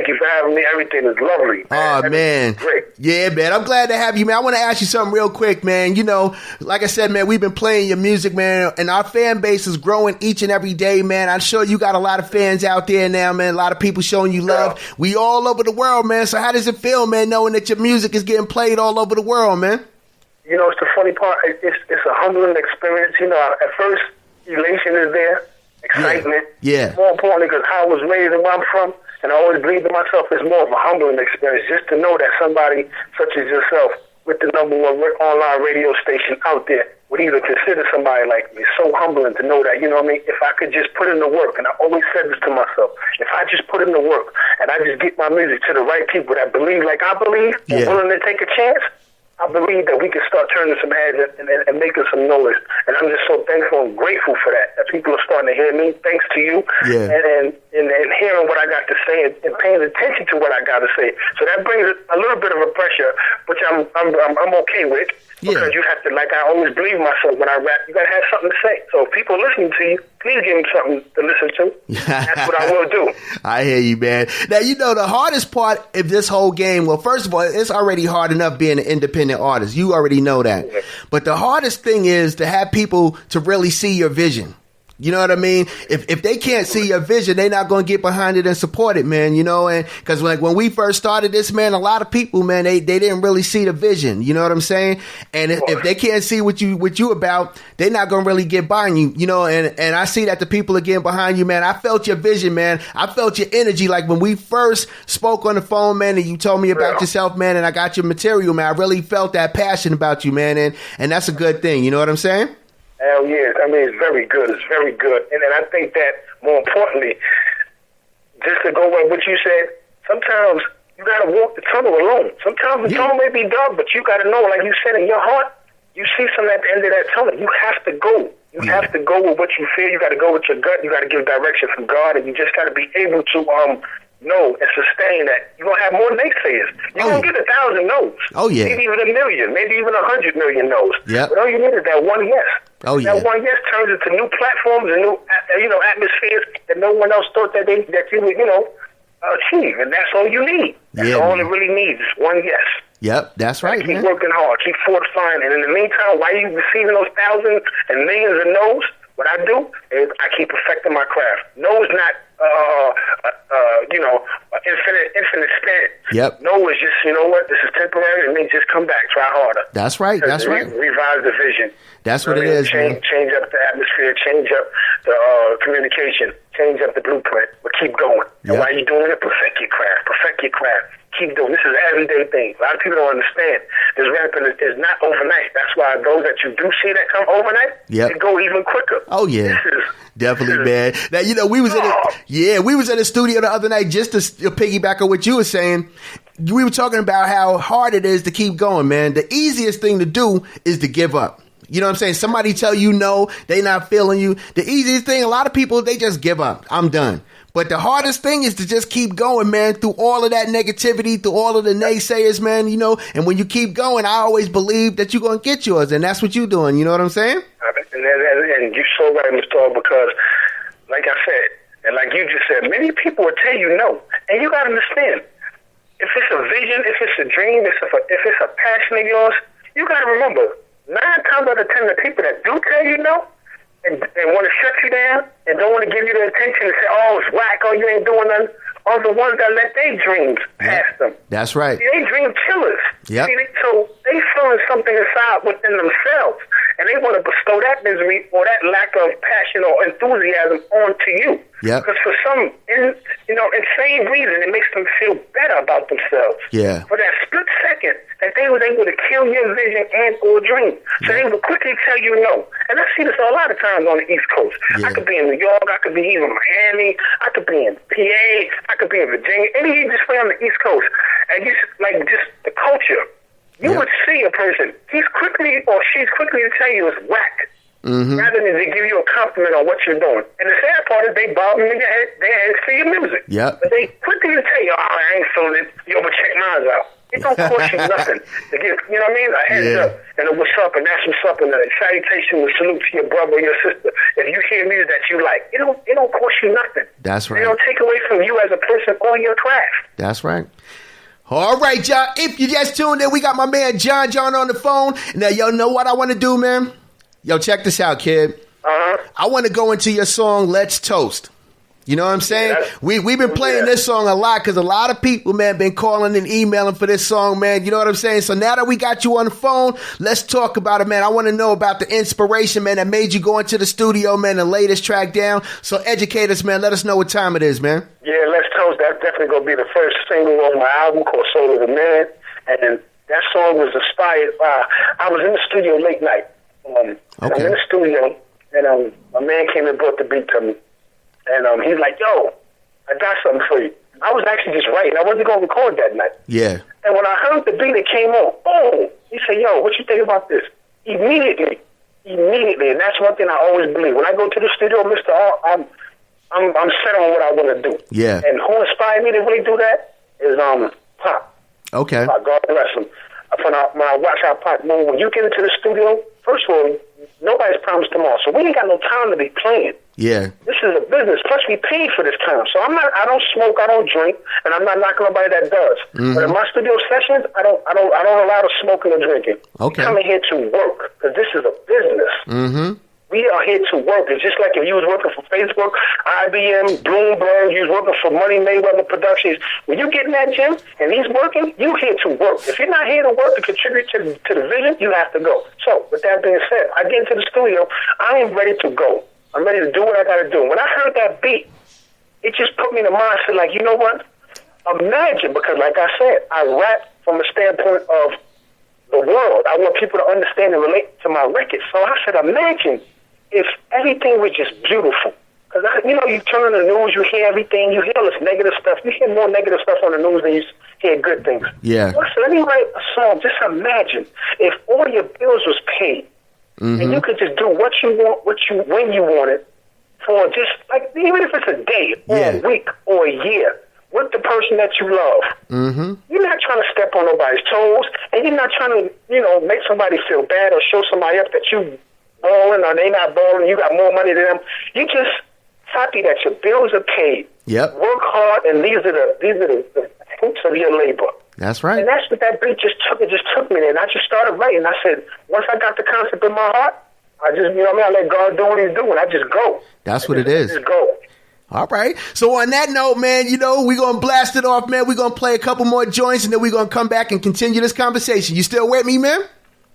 Thank you for having me. Everything is lovely. Oh, man. Great. Yeah, man. I'm glad to have you, man. I want to ask you something real quick, man. You know, like I said, man, we've been playing your music, man, and our fan base is growing each and every day, man. I'm sure you got a lot of fans out there now, man. A lot of people showing you love. Yeah. We all over the world, man. So how does it feel, man, knowing that your music is getting played all over the world, man? You know, it's the funny part. It's a humbling experience. You know, at first, elation is there, excitement. Yeah. More importantly, because how I was raised and where I'm from, and I always believe to myself, it's more of a humbling experience just to know that somebody such as yourself, with the #1 online radio station out there, would even consider somebody like me. It's so humbling to know that, you know what I mean? If I could just put in the work, and I always said this to myself, if I just put in the work and I just get my music to the right people that believe like I believe and willing to take a chance, I believe that we can start turning some heads and making some noise. And I'm just so thankful and grateful for that people are starting to hear me, thanks to you, and hearing what I got to say and paying attention to what I got to say. So that brings a little bit of a pressure, which I'm okay with. Because you have to, like I always believe myself when I rap, you got to have something to say. So if people listening to you, please give them something to listen to. That's what I will do. I hear you, man. Now, you know, the hardest part of this whole game, well, first of all, it's already hard enough being an independent artist. You already know that. Yeah. But the hardest thing is to have people to really see your vision. You know what I mean? If they can't see your vision, they're not going to get behind it and support it, man. You know, and because like when we first started this, man, a lot of people, man, they didn't really see the vision. You know what I'm saying? And if they can't see what you about, they're not going to really get behind you. You know, and I see that the people are getting behind you, man. I felt your vision, man. I felt your energy. Like when we first spoke on the phone, man, and you told me about yourself, man, and I got your material, man. I really felt that passion about you, man, and that's a good thing. You know what I'm saying? Hell yes. I mean, it's very good. It's very good. And I think that, more importantly, just to go with what you said, sometimes you got to walk the tunnel alone. Sometimes the tunnel may be dark, but you got to know, like you said, in your heart, you see something at the end of that tunnel. You have to go. You have to go with what you feel. You got to go with your gut. You got to give direction from God, and you just got to be able to know and sustain that. You're going to have more naysayers. You're going to get 1,000 no's. Oh, yeah. Maybe even 1 million. Maybe even 100 million no's. Yep. But all you need is that one yes. Oh, yeah. That one yes turns into new platforms and new, atmospheres that no one else thought that you would, achieve. And that's all you need. That's all it really needs is one yes. Yep, that's right, keep working hard. Keep fortifying. And in the meantime, while you're receiving those thousands and millions of no's, what I do is I keep perfecting my craft. No is not, infinite spent. Yep. No is just, this is temporary. It means just come back, try harder. That's right. That's right. Revise the vision. That's what it is, man. Change up the atmosphere. Change up the communication. Change up the blueprint. But keep going. Yep. And while you're doing it, perfect your craft. Perfect your craft. Keep doing. This is an everyday thing. A lot of people don't understand. This rapping is not overnight. That's why those that you do see that come overnight, they go even quicker. Oh yeah, definitely, man. Now we was in the studio the other night just to piggyback on what you were saying. We were talking about how hard it is to keep going, man. The easiest thing to do is to give up. You know what I'm saying? Somebody tell you no, they not feeling you. The easiest thing, a lot of people, they just give up. I'm done. But the hardest thing is to just keep going, man, through all of that negativity, through all of the naysayers, man, and when you keep going, I always believe that you're going to get yours, and that's what you're doing. You know what I'm saying? And you're so right, Mr. because, like I said, and like you just said, many people will tell you no, and you got to understand, if it's a vision, if it's a dream, if it's a passion of yours, you got to remember, 9 times out of 10, the people that do tell you no, and want to shut you down and don't want to give you the attention and say, oh, it's whack, oh, you ain't doing nothing, are the ones that let their dreams pass them. That's right. They dream killers. Yep. So they feeling something inside within themselves, and they want to bestow that misery or that lack of passion or enthusiasm onto you. Yep. Because for some insane reason, it makes them feel better about themselves. Yeah. For that split second that they was able to kill your vision and or dream. So they will quickly tell you no. And I see this a lot of times on the East Coast. Yeah. I could be in New York, I could be even Miami, I could be in PA, I could be in Virginia, any just way on the East Coast. And just the culture. You would see a person, he's quickly or she's quickly to tell you it's whack. Mm-hmm. Rather than to give you a compliment on what you're doing. And the sad part is they bob in their head for your music. Yep. But they quickly tell you, I ain't feeling it. Yo, but check mine out. It don't cost you nothing to to give, you know what I mean? A heads up and a what's up and that's what's up and a salutation and salute to your brother or your sister. If you hear music that you like, it don't cost you nothing. That's right. It don't take away from you as a person or your craft. That's right. All right, y'all. If you just tuned in, we got my man Jon Jon on the phone. Now, y'all know what I want to do, man? Yo, check this out, kid. I want to go into your song, Let's Toast. You know what I'm saying? We've been playing this song a lot because a lot of people, man, been calling and emailing for this song, man. You know what I'm saying? So now that we got you on the phone, let's talk about it, man. I want to know about the inspiration, man, that made you go into the studio, man, and lay this track down. So educate us, man. Let us know what time it is, man. Yeah, Let's Toast. That's definitely going to be the first single on my album called Soul of the Man. And that song was inspired by, I was in the studio late night. I'm in the studio, and a man came and brought the beat to me. And he's like, yo, I got something for you. I was actually just writing. I wasn't going to record that night. Yeah. And when I heard the beat, it came on. Boom. He said, yo, what you think about this? Immediately. And that's one thing I always believe. When I go to the studio, Mr. R, I'm set on what I want to do. Yeah. And who inspired me to really do that is Pop. Okay. Pop, God bless him. When I watch how Pop move, when you get into the studio, first of all, nobody's promised tomorrow. So we ain't got no time to be playing. Yeah. This is a business. Plus, we paid for this time. So I don't smoke, I don't drink, and I'm not knocking nobody that does. Mm-hmm. But in my studio sessions, I don't allow the smoking or drinking. Okay. I'm here to work because this is a business. Mm-hmm. We are here to work. It's just like if you was working for Facebook, IBM, Bloomberg, you was working for Money Mayweather Productions. When you get in that gym and he's working, you here to work. If you're not here to work to contribute to the vision, you have to go. So, with that being said, I get into the studio, I am ready to go. I'm ready to do what I got to do. When I heard that beat, it just put me in the mindset like, you know what? Imagine, because like I said, I rap from a standpoint of the world. I want people to understand and relate to my record. So I said, imagine if everything was just beautiful. Because, you turn on the news, you hear everything, you hear all this negative stuff. You hear more negative stuff on the news than you hear good things. Yeah. So I said, let me write a song. Just imagine if all your bills was paid. Mm-hmm. And you could just do what you want, when you want it, for just, like, even if it's a day, or a week, or a year, with the person that you love. Mm-hmm. You're not trying to step on nobody's toes, and you're not trying to, make somebody feel bad or show somebody up that you balling or they not balling, you got more money than them. You just happy that your bills are paid. Yep. Work hard, and these are the fruits of your labor. That's right. And that's what that beat just took. It just took me there. And I just started writing. I said, once I got the concept in my heart, I just, I let God do what he's doing. I just go. That's what it is. Just go. All right. So on that note, man, we're going to blast it off, man. We're going to play a couple more joints, and then we're going to come back and continue this conversation. You still with me, man?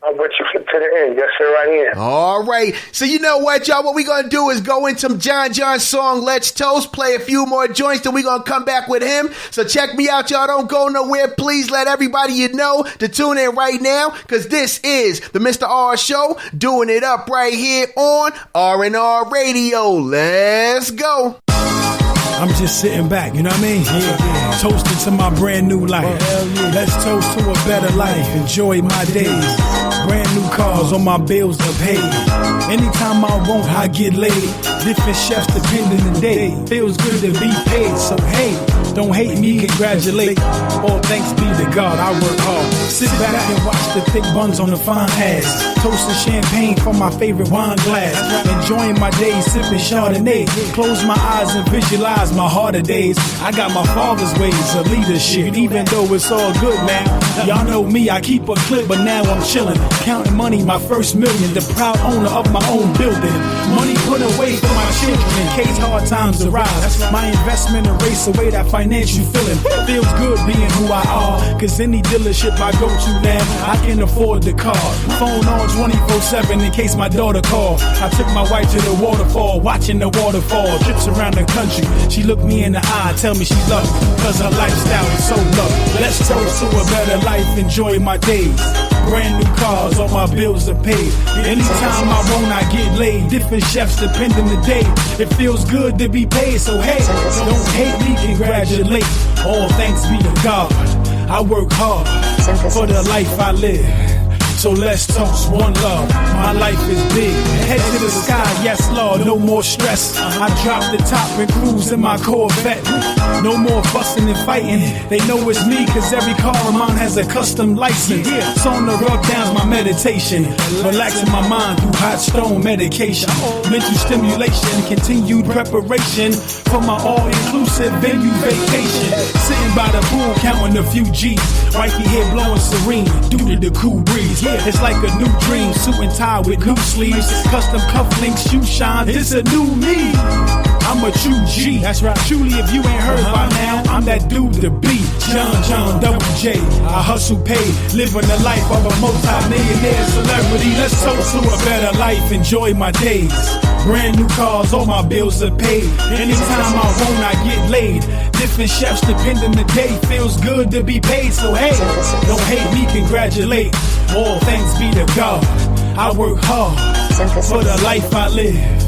I'm with you to the end. Yes, sir, I am. All right. So you know what, y'all? What we're going to do is go into Jon Jon's song, Let's Toast, play a few more joints, then we're going to come back with him. So check me out, y'all. Don't go nowhere. Please let everybody you know to tune in right now, because this is the Mr. R Show, doing it up right here on R&R Radio. Let's go. I'm just sitting back, you know what I mean? Yeah. Toasting to my brand new life. Let's toast to a better life. Enjoy my days. Brand new cars, all my bills are paid. Anytime I want, I get laid. Different chefs depending the day. Feels good to be paid, so hey, don't hate me, congratulate. All thanks be to God, I work hard. Sit back and watch the thick buns on the fine ass. Toasting champagne from my favorite wine glass. Enjoying my days, sipping Chardonnay. Close my eyes and visualize my harder days. I got my father's ways of leadership, even though it's all good now. Y'all know me, I keep a clip, but now I'm chilling. Counting money, my first million. The proud owner of my own building. Money put away for my children in case hard times arise. My investment erase away that financial feeling. Feels good being who I are, cause any dealership I go to now, I can afford the car. Phone on 24/7 in case my daughter call. I took my wife to the waterfall, watching the waterfall. Trips around the country, she looked me in the eye, tell me she loved me, cause her lifestyle is so lovely. Let's toast to a better life, enjoy my days. Brand new cars, all my bills are paid. Anytime I want, I get laid. Different chefs depending the day. It feels good to be paid, so hey, don't hate me, congratulate. All thanks be to God. I work hard for the life I live. So let's toast one love. My life is big. Head to the sky, yes Lord, no more stress. I drop the top and cruise in my Corvette. No more fussing and fighting. They know it's me, cause every car of mine has a custom license. So on the rub down's my meditation. Relaxing my mind through hot stone medication. Mental stimulation, continued preparation for my all-inclusive venue vacation. Sitting by the pool, counting a few G's. Wifey here blowing serene due to the cool breeze. It's like a new dream, suit and tie with new sleeves. Custom cufflinks, shoe shine, it's a new me. I'm a true G, that's right. Truly, if you ain't heard by now, I'm that dude to be. Jon Jon Double J, I hustle paid, living the life of a multi-millionaire celebrity. Let's toast to a better life, enjoy my days. Brand new cars, all my bills are paid. Anytime I want, I get laid. Different chefs depending the day, feels good to be paid. So hey, don't hate me, congratulate. All thanks be to God. I work hard for the life I live.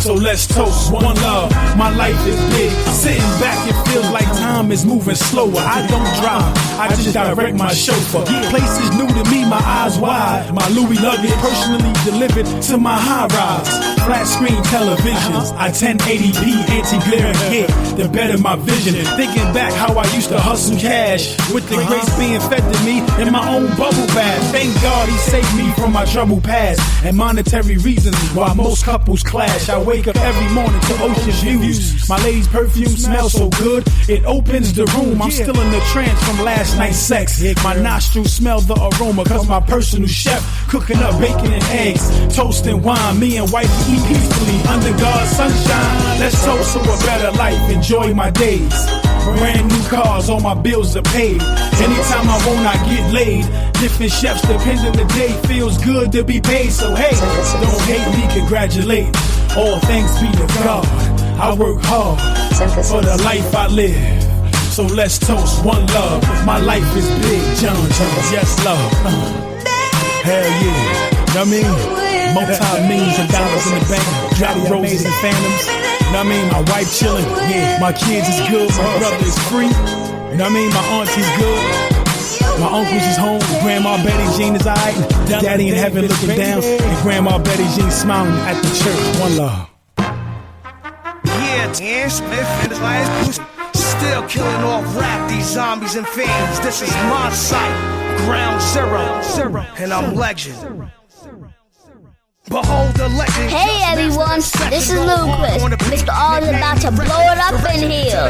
So let's toast one love. My life is big. Sitting back, it feels like time is moving slower. I don't drive, I just direct my chauffeur. Places new to me, my eyes wide. My Louis luggage personally delivered to my high rise. Flat screen televisions, I 1080p anti-glare hit to better my vision. Thinking back how I used to hustle cash with the grace being fed to me in my own bubble bath. Thank God he saved me from my troubled past and monetary reasons why most couples clash. I wake up every morning to ocean views. My lady's perfume smells so good, it opens the room. I'm still in the trance from last night's sex. My nostrils smell the aroma, cause my personal chef cooking up bacon and eggs, toast and wine. Me and wife eat peacefully under God's sunshine. Let's toast to a better life, enjoy my days. Brand new cars, all my bills are paid. Anytime I want, I get laid. Different chefs depending the day, feels good to be paid. So hey, don't hate me, congratulate. All thanks be to God. I work hard for the life I live. So let's toast one love. My life is big, Jon Jon. Yes, love. Hell yeah. You know what I mean? Multi-millions of dollars in the bank. Drop roses and phantoms. You know what I mean? My wife chilling. Yeah. My kids is good. My brother is free. You know what I mean? My auntie's good. My uncles is home, Grandma Betty Jean is alright. Daddy in heaven looking down, and Grandma Betty Jean smiling at the church. One love. Yeah, Dan Smith and his last still killing off rap, these zombies and fans. This is my site, Ground Zero, and I'm legend. Behold the legend. Hey everyone, this is Lucas. Mr. All's about to blow it up in here.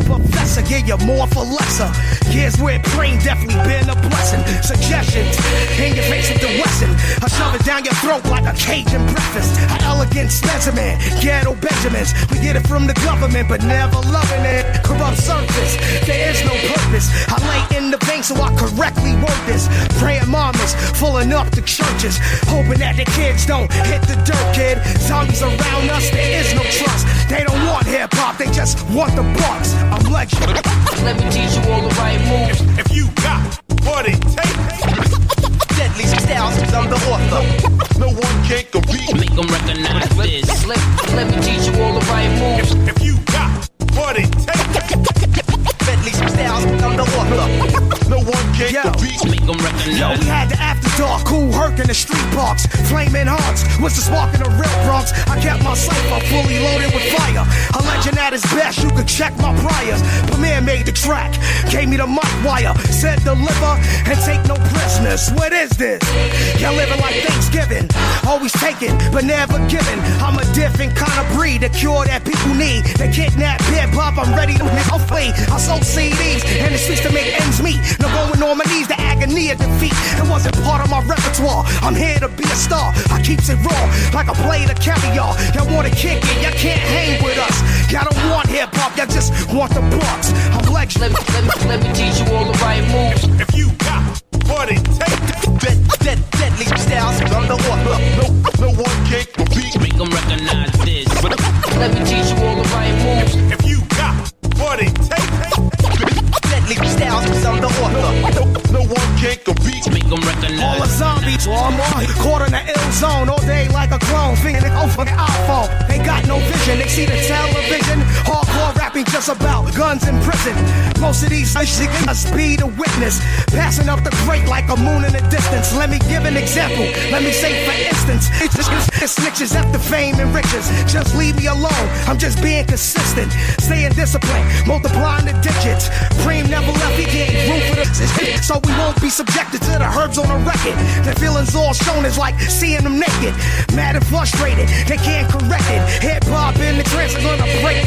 Professor, give you more for lesser. Here's where brain definitely been a blessing. Suggestions in your face with the Wesson. I shove it down your throat like a Cajun breakfast. An elegant specimen, ghetto Benjamins. We get it from the government, but never loving it. Corrupt surface, there is no purpose. I lay in the vein so I correctly word this. Praying mamas, filling up the churches, hoping that the kids don't hit the dirt, kid. Zombies around us, there is no trust. They don't want hip hop, they just want the bucks. I'm legend. Let me teach you all the right moves. If you got what it takes. Deadly styles, cause I'm the author. No one can compete. Make them recognize this. Let me teach you all the right moves. If you got what it takes. Deadly styles, cause I'm the author. No one can compete. Make them recognize. Yo, we had the after dark, cool herc in the street parks. Flaming hearts, was the spark in the real Bronx. I kept my cipher fully loaded with fire. A legend at his best, you could check my priors. Premier made the track, gave me the mic wire. Said deliver and take no prisoners. What is this? Y'all living like Thanksgiving. Always taking, but never giving. I'm a different kind of breed, the cure that people need. They kidnap hip hop, I'm ready to make a flee. I sold CDs and the streets to make ends meet. No going on my knees, the agony of defeat. It wasn't part of my repertoire. I'm here to be a star. I keeps it raw, like a plate of caviar. Y'all wanna kick it, y'all can't hang with us. Y'all don't want hip hop, y'all just want the bucks. I'm legend. Let me teach you all the right moves. If you got what it takes. Deadly styles, cause I'm the author. No one can compete. Make them recognize this. Let me teach you all the right moves. If you got what it takes. Deadly styles, cause I'm the author. No one can compete. Make them recognize. All the zombies, all more. Caught in the ill zone all day like a clone. Fingering it over the iPhone. They got no vision, they see the television. Hardcore rap rap ain't just about guns in prison. Most of these niggas must be the witness. Passing up the great like a moon in the distance. Let me give an example. Let me say for instance, it's snitches after fame and riches. Just leave me alone. I'm just being consistent. Staying disciplined. Multiplying the digits. Preem never left. He getting room for the so we won't be subjected to the herbs on the record. The feelings all shown is like seeing them naked. Mad and frustrated. They can't correct it. Hip hop in the trance are gonna break